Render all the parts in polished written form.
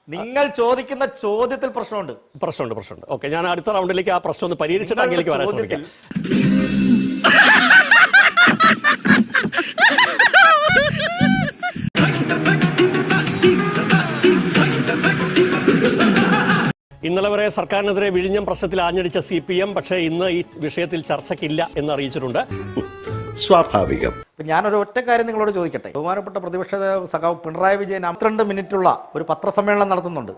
നിങ്ങൾ ചോദിക്കുന്ന ചോദ്യത്തിൽ പ്രശ്നമുണ്ട്. ഓക്കെ, ഞാൻ അടുത്ത റൗണ്ടിലേക്ക് ആ പ്രശ്നം ഒന്ന് പരിഹരിച്ചിട്ട് അങ്ങേലേക്ക് വരാൻ ശ്രമിക്കാം. ഇന്നലെ വരെ സർക്കാരിനെതിരെ വിഴിഞ്ഞം പ്രശ്നത്തിൽ ആഞ്ഞടിച്ച CPM പക്ഷേ ഇന്ന് ഈ വിഷയത്തിൽ ചർച്ചയ്ക്കില്ല എന്ന് അറിയിച്ചിട്ടുണ്ട്. സ്വാഭാവികം. ഞാനൊരു ഒറ്റ കാര്യം നിങ്ങളോട് ചോദിക്കട്ടെ. ബഹുമാനപ്പെട്ട പ്രതിപക്ഷ സഖാവ് പിണറായി വിജയൻ 52 മിനിറ്റുള്ള ഒരു പത്രസമ്മേളനം നടത്തുന്നുണ്ട്.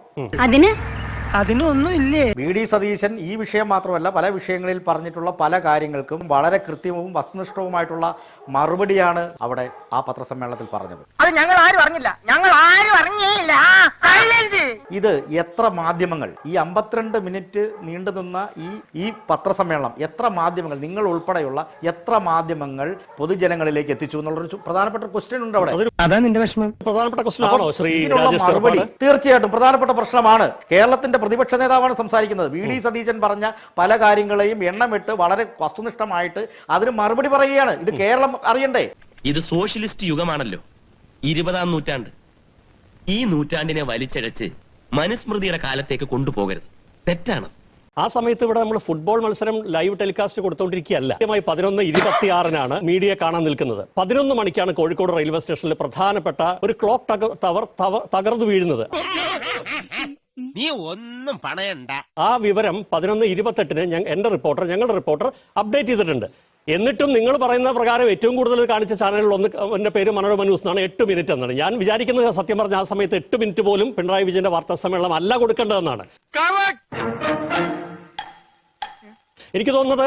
അതിനൊന്നുമില്ലേ? VD സതീശൻ ഈ വിഷയം മാത്രമല്ല പല വിഷയങ്ങളിൽ പറഞ്ഞിട്ടുള്ള പല കാര്യങ്ങൾക്കും വളരെ കൃത്യവും വസ്തുനിഷ്ഠവുമായിട്ടുള്ള മറുപടിയാണ് അവിടെ ആ പത്രസമ്മേളനത്തിൽ പറഞ്ഞത്. അത് ഞങ്ങൾ ആരും അറിഞ്ഞില്ല. ഇത് എത്ര മാധ്യമങ്ങൾ ഈ 52 മിനിറ്റ് നീണ്ടുനിന്ന ഈ പത്രസമ്മേളനം എത്ര മാധ്യമങ്ങൾ, നിങ്ങൾ ഉൾപ്പെടെയുള്ള എത്ര മാധ്യമങ്ങൾ പൊതുജനങ്ങളിലേക്ക് എത്തിച്ചു എന്നുള്ളൊരു പ്രധാനപ്പെട്ട ക്വസ്റ്റ്യൻ ഉണ്ട് അവിടെ. അതാ നിന്റെ വിഷമം. പ്രധാനപ്പെട്ട ക്വസ്റ്റ്യൻ ആണോ ശ്രീ രാജേഷ്? മറുപടി തീർച്ചയായിട്ടും പ്രധാനപ്പെട്ട പ്രശ്നമാണ്. കേരളത്തിന്റെ പ്രതിപക്ഷ നേതാവാണ് സംസാരിക്കുന്നത്. VD സതീശൻ പറഞ്ഞ പല കാര്യങ്ങളെയും എണ്ണമിട്ട് വളരെ വസ്തുനിഷ്ഠമായിട്ട് അതിന് മറുപടി പറയുകയാണ്. ഇത് കേരളം അറിയണ്ടേ? ഇത് സോഷ്യലിസ്റ്റ് യുഗമാണല്ലോ, 20-ാം നൂറ്റാണ്ട്. ഈ നൂറ്റാണ്ടിനെ വലിച്ചഴച്ച് മനുസ്മൃതിയുടെ കാലത്തേക്ക് കൊണ്ടുപോകരുത്, തെറ്റാണ്. ആ സമയത്ത് ഇവിടെ നമ്മൾ ഫുട്ബോൾ മത്സരം ലൈവ് ടെലികാസ്റ്റ് കൊടുത്തോണ്ടിരിക്കുകയല്ല. 11:26 മീഡിയ കാണാൻ നിൽക്കുന്നത്. 11 മണിക്കാണ് കോഴിക്കോട് റെയിൽവേ സ്റ്റേഷനിൽ പ്രധാനപ്പെട്ട ഒരു ക്ലോക്ക് ടവർ തകർന്നു വീഴുന്നത്. നീ ഒന്നും പണയണ്ട. ആ വിവരം 11:28 ഞങ്ങളുടെ റിപ്പോർട്ടർ അപ്ഡേറ്റ് ചെയ്തിട്ടുണ്ട്. എന്നിട്ടും നിങ്ങൾ പറയുന്ന പ്രകാരം ഏറ്റവും കൂടുതൽ കാണിച്ച ചാനലുകളിൽ എന്റെ പേര് മനോരമ ന്യൂസ് എന്നാണ്. 8 മിനിറ്റ് എന്നാണ്. ഞാൻ വിചാരിക്കുന്നത്, സത്യം പറഞ്ഞ ആ സമയത്ത് 8 മിനിറ്റ് പോലും പിണറായി വിജയന്റെ വാർത്താ സമ്മേളനം അല്ല കൊടുക്കേണ്ടതെന്നാണ്. എനിക്ക് തോന്നുന്നത്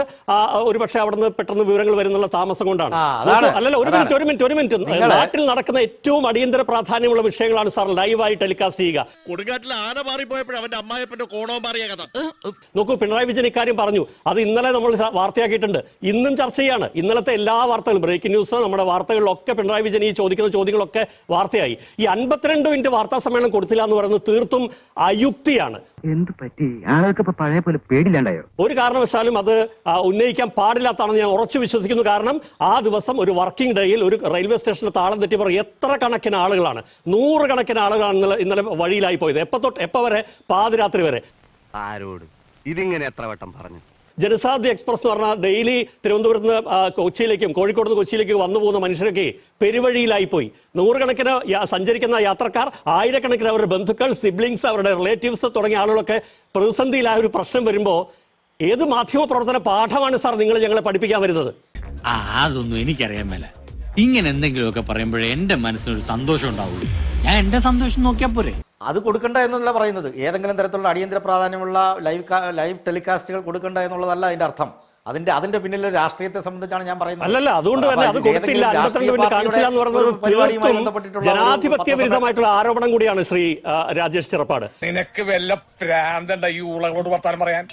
ഒരുപക്ഷെ അവിടുന്ന് പെട്ടെന്ന് വിവരങ്ങൾ വരുന്നുള്ള താമസം കൊണ്ടാണ്. അല്ലല്ല, ഒരു മിനിറ്റ്. നാട്ടിൽ നടക്കുന്ന ഏറ്റവും അടിയന്തര പ്രാധാന്യമുള്ള വിഷയങ്ങളാണ് സാർ ലൈവായി ടെലികാസ്റ്റ് ചെയ്യുക. കൊടുങ്കാറ്റിൽ ആന മാറിപ്പോയപ്പോഴും അവന്റെ അമ്മായപ്പന്റെ കോണവും മാറിയ കഥ നോക്കൂ, പിണറായി വിജയൻ ഇക്കാര്യം പറഞ്ഞു. അത് ഇന്നലെ നമ്മൾ വാർത്തയാക്കിയിട്ടുണ്ട്. ഇന്നും ചർച്ച ചെയ്യാണ്. ഇന്നലത്തെ എല്ലാ വാർത്തകളും, ബ്രേക്കിംഗ് ന്യൂസ്, നമ്മുടെ വാർത്തകളിലൊക്കെ പിണറായി വിജയൻ ഈ ചോദിക്കുന്ന ചോദ്യങ്ങളൊക്കെ വാർത്തയായി. ഈ 52 മിനിറ്റ് വാർത്താ സമ്മേളനം കൊടുത്തില്ല എന്ന് പറയുന്നത് തീർത്തും അയുക്തിയാണ്. എന്ത് പറ്റി? ആൾക്ക് ഇപ്പൊ പഴയ പോലെ പേടില്ലാണ്ടായോ? ഒരു കാരണവശാലും അത് ഉന്നയിക്കാൻ പാടില്ലാത്താണെന്ന് ഞാൻ ഉറച്ചു വിശ്വസിക്കുന്നു. കാരണം ആ ദിവസം ഒരു വർക്കിംഗ് ഡേയിൽ ഒരു റെയിൽവേ സ്റ്റേഷനിൽ താളം തെറ്റി പറയും എത്ര കണക്കിന് ആളുകളാണ്, 100 കണക്കിന് ആളുകളാണ് ഇന്നലെ വഴിയിലായി പോയത്. എപ്പോ വരെ? പാതിരാത്രി വരെ. ആരോട് ഇതിങ്ങനെ എത്ര വട്ടം പറഞ്ഞു? ജനശതാബ്ദി എക്സ്പ്രസ് എന്ന് പറഞ്ഞാൽ ഡെയിലി തിരുവനന്തപുരത്ത് നിന്ന് കൊച്ചിയിലേക്കും കോഴിക്കോട് നിന്ന് കൊച്ചിയിലേക്കും വന്നു പോകുന്ന മനുഷ്യരൊക്കെ പെരുവഴിയിലായിപ്പോയി. 100 കണക്കിന് സഞ്ചരിക്കുന്ന യാത്രക്കാർ, 1000 കണക്കിന് അവരുടെ ബന്ധുക്കൾ, സിബ്ലിങ്സ്, അവരുടെ റിലേറ്റീവ്സ് തുടങ്ങിയ ആളുകളൊക്കെ പ്രതിസന്ധിയിലായ ഒരു പ്രശ്നം വരുമ്പോൾ ഏത് മാധ്യമ പ്രവർത്തന പാഠമാണ് സാർ നിങ്ങൾ ഞങ്ങളെ പഠിപ്പിക്കാൻ വരുന്നത്? അതൊന്നും എനിക്കറിയാൻ മേല. ഇങ്ങനെ എന്തെങ്കിലുമൊക്കെ പറയുമ്പോഴേ എന്റെ മനസ്സിനൊരു സന്തോഷം ഉണ്ടാവുള്ളൂ. ഞാൻ എന്റെ സന്തോഷം നോക്കിയാൽ പോരെ. അത് കൊടുക്കണ്ട എന്നല്ല പറയുന്നത്. ഏതെങ്കിലും തരത്തിലുള്ള അടിയന്തര പ്രാധാന്യമുള്ള ലൈവ് ടെലികാസ്റ്റുകൾ കൊടുക്കണ്ട എന്നുള്ളതല്ല അതിന്റെ അർത്ഥം. അതിന്റെ പിന്നിലെ രാഷ്ട്രീയത്തെ സംബന്ധിച്ചാണ് ഞാൻ പറയുന്നത്. അല്ലല്ല, അതുകൊണ്ട് തന്നെ അത് കൊടുത്തില്ല, 52 മിനിറ്റ് കാണിച്ചില്ല എന്ന് പറയുന്നത് ജനാധിപത്യ വിരുദ്ധമായിട്ടുള്ള ആരോപണം കൂടിയാണ്. ശ്രീ രാജേഷ് ചെറുപ്പാട്, നിനക്ക് വല്ല പ്രാന്തണ്ട ഈ ഊളകളോട് വർത്താനം പറയാൻ?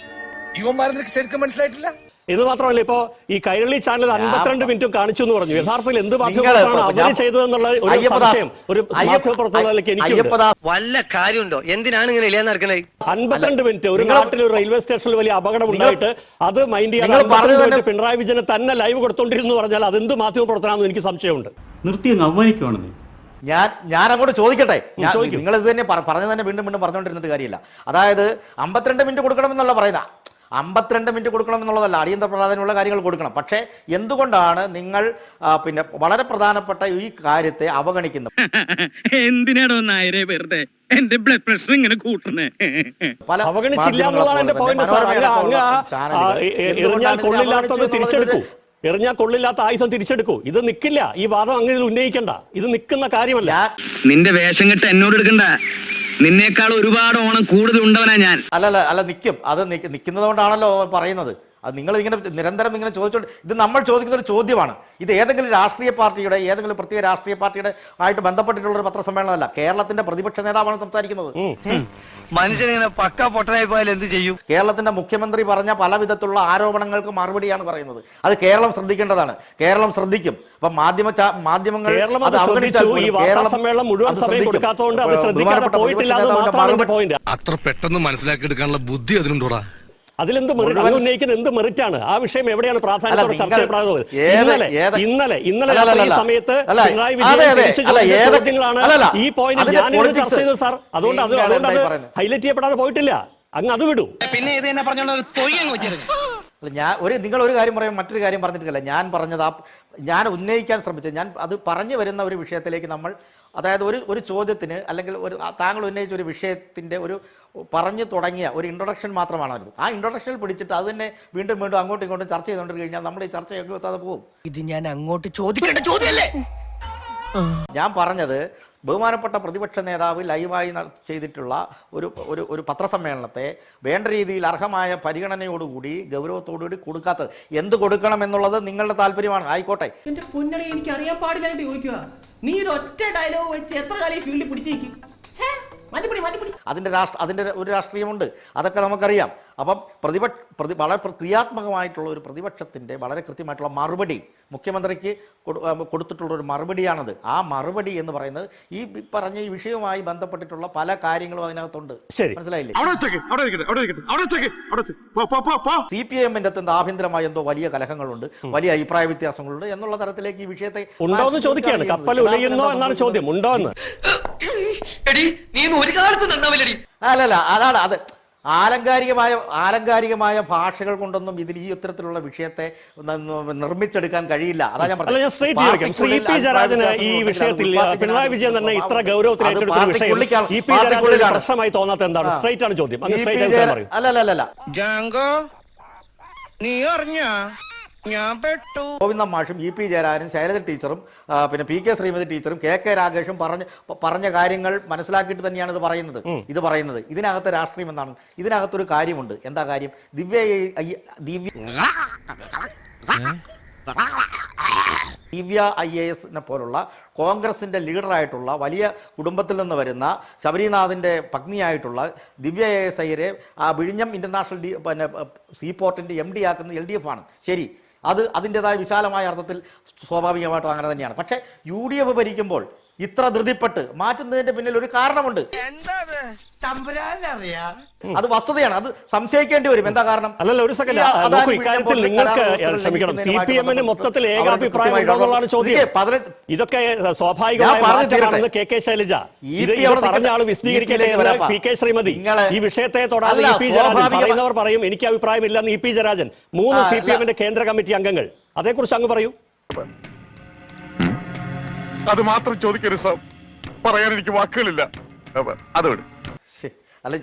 ഇവന്മാരെ നിനക്ക് ശരിക്കും മനസ്സിലായിട്ടില്ല ഇത് മാത്രമല്ല, ഇപ്പൊ ഈ കൈരളി ചാനൽ 52 മിനിറ്റും കാണിച്ചു എന്ന് പറഞ്ഞു. യഥാർത്ഥത്തിൽ എന്ത് മാധ്യമപ്രവർത്തനമാണ് അവര് ചെയ്തതെന്നുള്ള ഒരു സംശയം ഒരു മാധ്യമപ്രവർത്തനത്തിലേക്ക് എനിക്കുണ്ട്. വല്ല കാര്യമുണ്ടോ? എന്തിനാണ് ഇങ്ങനെ ഇല്ലാന്ന് നടക്കണേ? 52 മിനിറ്റ് ഒരു നാട്ടിൽ ഒരു റെയിൽവേ സ്റ്റേഷനിൽ വലിയ അപകടം ഉണ്ടായിട്ട് അത് മൈൻഡ് ചെയ്യാൻ പിണറായി വിജയന് തന്നെ ലൈവ് കൊടുത്തോണ്ടിരുന്നു പറഞ്ഞാൽ അതെന്ത് മാധ്യമപ്രവർത്തനമാണെന്ന് എനിക്ക് സംശയമുണ്ട്. നിർത്തിയങ്ങ് അവമാനിക്കുവാണെന്ന് ഞാൻ അങ്ങോട്ട് ചോദിക്കട്ടെ. നിങ്ങൾ ഇത് തന്നെ പറഞ്ഞു തന്നെ വീണ്ടും പറഞ്ഞുകൊണ്ടിരുന്നിട്ട് കാര്യമില്ല. അതായത് 52 മിനിറ്റ് കൊടുക്കണമെന്നല്ല പറയുന്ന, 52 മിനിറ്റ് കൊടുക്കണം എന്നുള്ളതല്ല, അടിയന്തര പ്രാധാന്യമുള്ള കാര്യങ്ങൾ കൊടുക്കണം. പക്ഷേ എന്തുകൊണ്ടാണ് നിങ്ങൾ പിന്നെ വളരെ പ്രധാനപ്പെട്ട ഈ കാര്യത്തെ അവഗണിക്കുന്നത്? എന്തിനാടോ നായരെ വെറുതെ എന്റെ ബ്ലഡ് പ്രഷർ ഇങ്ങനെ കൂട്ടണേ? അവഗണിച്ചില്ല എന്നുള്ളതാണ് എന്റെ പോയിന്റ് സാർ. എറിഞ്ഞാൽ കൊള്ളില്ലാത്തത് തിരിച്ചെടുക്കൂ, എറിഞ്ഞാൽ കൊള്ളില്ലാത്ത ആയുധം തിരിച്ചെടുക്കൂ. ഇത് നിൽക്കില്ല, ഈ വാദം അങ്ങനെ ഉന്നയിക്കണ്ട. ഇത് നിൽക്കുന്ന കാര്യമല്ല. നിന്റെ വേഷം കെട്ട് എന്നോട് എടുക്കണ്ട. നിന്നേക്കാൾ ഒരുപാട് ഓണം കൂടുതൽ ഉണ്ടവനാ ഞാൻ. അല്ല നിൽക്കും. അത് നിൽക്കുന്നത് കൊണ്ടാണല്ലോ പറയുന്നത്. അത് നിങ്ങൾ ഇങ്ങനെ നിരന്തരം ഇങ്ങനെ ചോദിച്ചോണ്ട്, ഇത് നമ്മൾ ചോദിക്കുന്ന ഒരു ചോദ്യമാണ്. ഇത് ഏതെങ്കിലും രാഷ്ട്രീയ പാർട്ടിയുടെ, ഏതെങ്കിലും പ്രത്യേക രാഷ്ട്രീയ പാർട്ടിയുടെ ആയിട്ട് ബന്ധപ്പെട്ടിട്ടുള്ള ഒരു പത്രസമ്മേളനമല്ല. കേരളത്തിന്റെ പ്രതിപക്ഷ നേതാവാണ് സംസാരിക്കുന്നത്. മനുഷ്യനിങ്ങനെ പക്ക പൊട്ടനായി പോയാൽ എന്ത് ചെയ്യും? കേരളത്തിന്റെ മുഖ്യമന്ത്രി പറഞ്ഞ പല വിധത്തിലുള്ള ആരോപണങ്ങൾക്ക് മറുപടിയാണ് പറയുന്നത്. അത് കേരളം ശ്രദ്ധിക്കേണ്ടതാണ്. കേരളം ശ്രദ്ധിക്കും. അപ്പൊ മാധ്യമങ്ങൾ അത്ര പെട്ടെന്ന് മനസ്സിലാക്കി എടുക്കാനുള്ള ബുദ്ധി അതിനുണ്ടോടാ? അതിലെന്ത് മെറിറ്റ്, അങ്ങ് ഉന്നയിക്കുന്ന എന്ത് മെറിറ്റാണ്? ആ വിഷയം എവിടെയാണ് പ്രാധാന്യത്തോടെ ചർച്ച ചെയ്യപ്പെടാതെ? ഇന്നലെ രാത്രി ഈ സമയത്ത് പിണറായി വിജയൻ തിരിച്ചു ചോദിച്ച ചോദ്യങ്ങളാണ് ഈ പോയിന്റ് ഞാൻ ഇവിടെ ചർച്ച ചെയ്തത് സാർ. അതുകൊണ്ട് അത് ഹൈലൈറ്റ് ചെയ്യപ്പെടാതെ പോയിട്ടില്ല. അങ്ങ് അത് വിടൂ. പിന്നെ ഇത് തന്നെ പറഞ്ഞോണ്ട് നിങ്ങൾ ഒരു കാര്യം പറയും, മറ്റൊരു കാര്യം പറഞ്ഞിട്ടില്ല. ഞാൻ പറഞ്ഞത് ഞാൻ ഉന്നയിക്കാൻ ശ്രമിച്ചത്, ഞാൻ അത് പറഞ്ഞു വരുന്ന ഒരു വിഷയത്തിലേക്ക് നമ്മൾ, അതായത് ഒരു ചോദ്യത്തിന് അല്ലെങ്കിൽ താങ്കൾ ഉന്നയിച്ച ഒരു വിഷയത്തിൻ്റെ ഒരു പറഞ്ഞു തുടങ്ങിയ ഒരു ഇൻട്രൊഡക്ഷൻ മാത്രമാണ് അത്. ആ ഇൻട്രൊഡക്ഷനിൽ പിടിച്ചിട്ട് അത് തന്നെ വീണ്ടും വീണ്ടും അങ്ങോട്ടും ഇങ്ങോട്ടും ചർച്ച ചെയ്തുകൊണ്ട് കഴിഞ്ഞാൽ നമ്മൾ ഈ ചർച്ച എത്താതെ പോകും. ഇത് ഞാൻ അങ്ങോട്ട് ചോദിക്കേണ്ട ചോദ്യമല്ലേ? ഞാൻ പറഞ്ഞത് ബഹുമാനപ്പെട്ട പ്രതിപക്ഷ നേതാവ് ലൈവായി ചെയ്തിട്ടുള്ള ഒരു പത്രസമ്മേളനത്തെ വേണ്ട രീതിയിൽ അർഹമായ പരിഗണനയോടുകൂടി ഗൗരവത്തോടുകൂടി കൊടുക്കാത്തത്, എന്ത് കൊടുക്കണം എന്നുള്ളത് നിങ്ങളുടെ താല്പര്യമാണ്, ആയിക്കോട്ടെ. എന്റെ പൊന്നണി എനിക്ക് അറിയാൻ പാടില്ലായിട്ട് ചോദിക്കുക. നീ ഒരു ഒറ്റ ഡയലോഗ് വെച്ച് എത്ര കാലം ഈ ഫീൽഡിൽ പിടിച്ചിരിക്കും? അതിൻ്റെ ഒരു രാഷ്ട്രീയമുണ്ട്, അതൊക്കെ നമുക്കറിയാം. അപ്പം വളരെ ക്രിയാത്മകമായിട്ടുള്ള ഒരു പ്രതിപക്ഷത്തിൻ്റെ വളരെ കൃത്യമായിട്ടുള്ള മറുപടി മുഖ്യമന്ത്രിക്ക് കൊടുത്തിട്ടുള്ള ഒരു മറുപടിയാണത്. ആ മറുപടി എന്ന് പറയുന്നത് ഈ പറഞ്ഞ ഈ വിഷയവുമായി ബന്ധപ്പെട്ടിട്ടുള്ള പല കാര്യങ്ങളും അതിനകത്തുണ്ട്. മനസ്സിലായില്ലേ? CPM-ന്റെ ആഭ്യന്തരമായ എന്തോ വലിയ കലഹങ്ങളുണ്ട്, വലിയ അഭിപ്രായ വ്യത്യാസങ്ങളുണ്ട് എന്നുള്ള തരത്തിലേക്ക് ഈ വിഷയത്തെ ഉണ്ടോന്ന് ചോദിക്കുകയാണ്. കപ്പൽ ഉലയുന്നോ എന്നാണ് ചോദ്യം. ഉണ്ടോ എന്ന്? അല്ലല്ല, അതാണ് അത്. ആലങ്കാരികമായ ഭാഷകൾ കൊണ്ടൊന്നും ഇതിൽ ഈ ഇത്തരത്തിലുള്ള വിഷയത്തെ നിർമ്മിച്ചെടുക്കാൻ കഴിയില്ല. അതാ ഞാൻ പറഞ്ഞത്. ശ്രീ പി ജയരാജന് ഈ വിഷയത്തിൽ പിണറായി വിജയൻ തന്നെ ഇത്ര ഗൗരവത്തിൽ ഏറ്റെടുത്ത വിഷയം ഈ പി ജയരാജന് പ്രശ്നമായി തോന്നാത്ത എന്താണ്? സ്ട്രൈറ്റ് ആണ് ചോദ്യം. അല്ലല്ല, ജാങ്കോ നീ അറിഞ്ഞ ഞാൻ പെട്ടു. ഗോവിന്ദൻ മാഷും ഇ പി ജയരാജനും ശൈലജ ടീച്ചറും പിന്നെ PK ശ്രീമതി ടീച്ചറും KK രാഗേഷും പറഞ്ഞ കാര്യങ്ങൾ മനസ്സിലാക്കിയിട്ട് തന്നെയാണ് ഇത് പറയുന്നത്. ഇതിനകത്ത് രാഷ്ട്രീയം എന്താണ്? ഇതിനകത്തൊരു കാര്യമുണ്ട്. എന്താ കാര്യം? ദിവ്യ IAS പോലുള്ള കോൺഗ്രസിന്റെ ലീഡറായിട്ടുള്ള വലിയ കുടുംബത്തിൽ നിന്ന് വരുന്ന ശബരിനാഥിന്റെ പത്നിയായിട്ടുള്ള ദിവ്യ AS അയ്യരെ ആ വിഴിഞ്ഞം ഇന്റർനാഷണൽ സീപോർട്ടിന്റെ MD ആക്കുന്ന LDF ആണ്. ശരി, അതിൻ്റെതായ വിശാലമായ അർത്ഥത്തിൽ സ്വാഭാവികമായിട്ടും അങ്ങനെ തന്നെയാണ്. പക്ഷേ UDF ഭരിക്കുമ്പോൾ ഇത്ര ധൃതിപ്പെട്ട് മാറ്റുന്നതിന്റെ പിന്നിൽ ഒരു കാരണമുണ്ട്. അത് വസ്തുതയാണ്, അത് സംശയിക്കേണ്ടി വരും. എന്താ കാരണം? അല്ലല്ല, ഒരു സെക്കൻഡ് നോക്കൂ. ഇക്കാര്യത്തിൽ നിങ്ങൾക്ക് ക്ഷമിക്കണം, CPM-ന് മൊത്തത്തിൽ ഏകാഭിപ്രായം ഉണ്ടോന്നുള്ളതാണ് ചോദ്യം. ഇതൊക്കെ സ്വാഭാവികമാണെന്ന് KK ശൈലജ പറഞ്ഞ ആള് വിശദീകരിക്കട്ടെ എന്ന് PK ശ്രീമതി. ഈ വിഷയത്തെ തൊടാതെ ഇ പി ജയരാജൻ പറയുന്നവർ പറയും എനിക്ക് അഭിപ്രായമില്ലെന്ന് ഇ പി ജയരാജൻ. 3 CPM-ന്റെ കേന്ദ്ര കമ്മിറ്റി അംഗങ്ങൾ. അതേക്കുറിച്ച് അങ്ങ് പറയൂ. അത് മാത്രം ചോദിക്കരുത് സാർ, പറയാൻ എനിക്ക് വാക്കുകളില്ല. അതോട് അല്ല,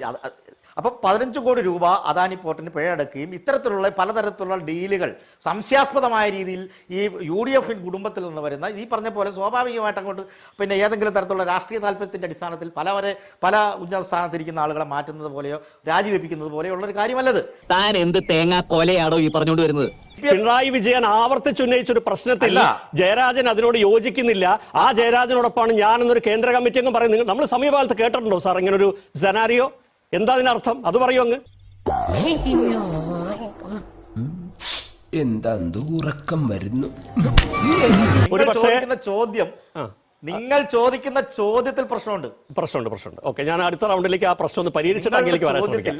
അപ്പം 15 കോടി രൂപ അദാനി പോർട്ടിന് പിഴയടക്കുകയും ഇത്തരത്തിലുള്ള പലതരത്തിലുള്ള ഡീലുകൾ സംശയാസ്പദമായ രീതിയിൽ ഈ UDF കുടുംബത്തിൽ നിന്ന് വരുന്ന ഈ പറഞ്ഞ പോലെ സ്വാഭാവികമായിട്ട് അങ്ങോട്ട് പിന്നെ ഏതെങ്കിലും തരത്തിലുള്ള രാഷ്ട്രീയ താല്പര്യത്തിൻ്റെ അടിസ്ഥാനത്തിൽ പല ഉന്നത സ്ഥാനത്തിരിക്കുന്ന ആളുകളെ മാറ്റുന്നത് പോലെയോ രാജിവെപ്പിക്കുന്നത് പോലെയോ ഉള്ളൊരു കാര്യമല്ലത്. താൻ എന്ത് തേങ്ങാ കൊലയാണോ ഈ പറഞ്ഞുകൊണ്ട് വരുന്നത്? പിണറായി വിജയൻ ആവർത്തിച്ചുന്നയിച്ചൊരു പ്രശ്നത്തിൽ ജയരാജൻ അതിനോട് യോജിക്കുന്നില്ല. ആ ജയരാജനോടൊപ്പമാണ് ഞാനെന്നൊരു കേന്ദ്ര കമ്മിറ്റി അംഗം പറയുന്നത്. നമ്മൾ സമീപകാലത്ത് കേട്ടിട്ടുണ്ടോ സാർ ഇങ്ങനൊരു സെനാരിയോ? എന്താ അതിനർത്ഥം? അത് പറയൂ അങ്ങ്. എന്താ ഉറക്കം വരുന്നു? നിങ്ങൾ ചോദിക്കുന്ന ചോദ്യത്തിൽ പ്രശ്നമുണ്ട്. ഓക്കെ, ഞാൻ അടുത്ത റൗണ്ടിലേക്ക് ആ പ്രശ്നം ഒന്ന് പരിഹരിച്ചിട്ട് അങ്ങേക്ക് വരാൻ ശ്രമിക്കാം.